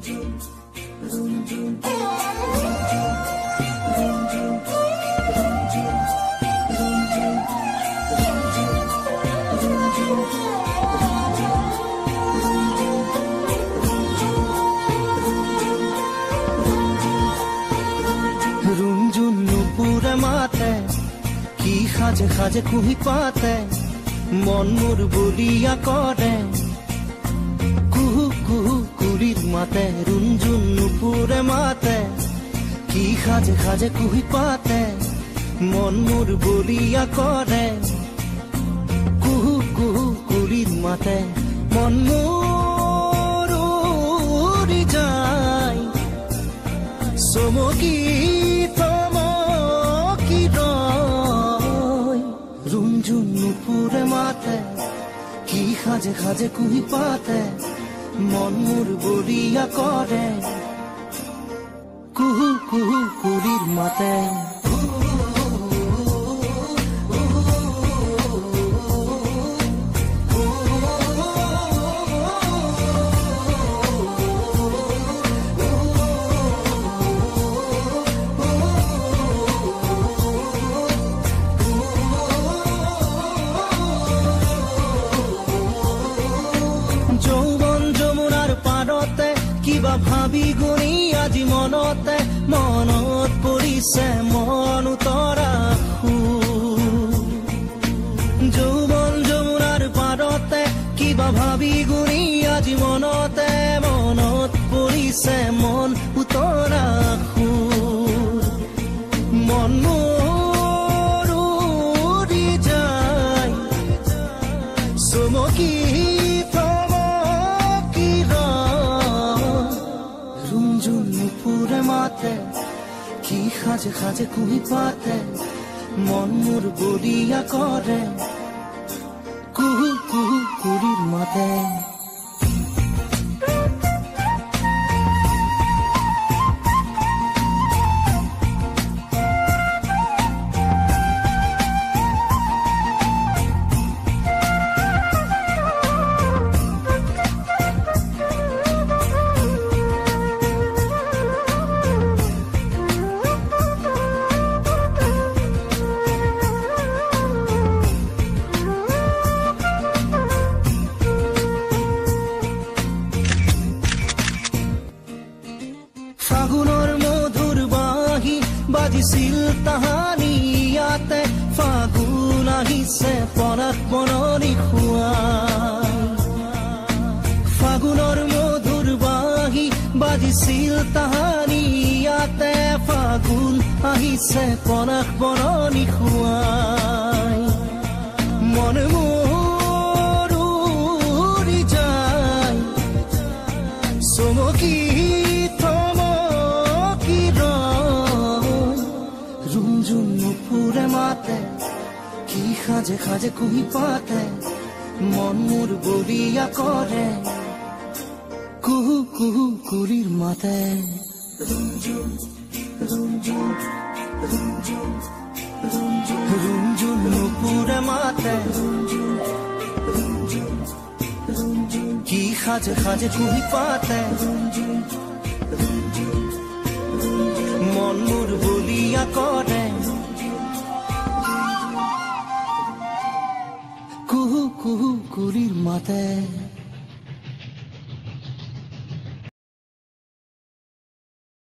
रुंझुन नुपुरे माते की खाजे खाजे कुही पाते मन मोर बलिया करे कुहू कुहू कुड़ीर माते रुंझुन नुपुरे माते की खाजे खाजे कुही पाते मन मोर बलिया करे कुहू कुहू कुड़ीर माते मन मोर उड़ी जाय सोमकी रुंझुन नुपुरे माते की खाजे खाजे कुही पाते मन मोर बलिया करे कुहू कुहू कुड़ीर माते কিবা ভাবি গুণি আজি মনতে মনত পৰিছে মন উতৰা যৌৱন যমুনাৰ পাৰতে কিবা ভাবি গুণি আজি মনতে মনত পৰিছে মন উতৰা মন মোৰ উৰি যায় চমকি माते की खाजे खाजे कुही पाते मन मोर बलिया करे कुहू कुहू कुड़ीर माते ফাগুনৰ মধুৰ বাঁহী বাজিছিল তাহানি ইয়াতে ফাগুন আহিছে পৰাগ বননি খুৱাই ফাগুনৰ মধুৰ বাঁহী বাজিছিল তাহানি ইয়াতে ফাগুন আহিছে পৰাগ বননি খুৱাই মন মোৰ উৰি যায় চমকি रुंझुन नुपुरे माते की खाजे खाजे कुही पाते मन मोर बलिया करे कुहू कुहू कुड़ीर माते रुंझुन नुपुरे माते की खाजे खाजे कुही पाते मन मोर बलिया करे कुहू कुहू कुड़ीर माते।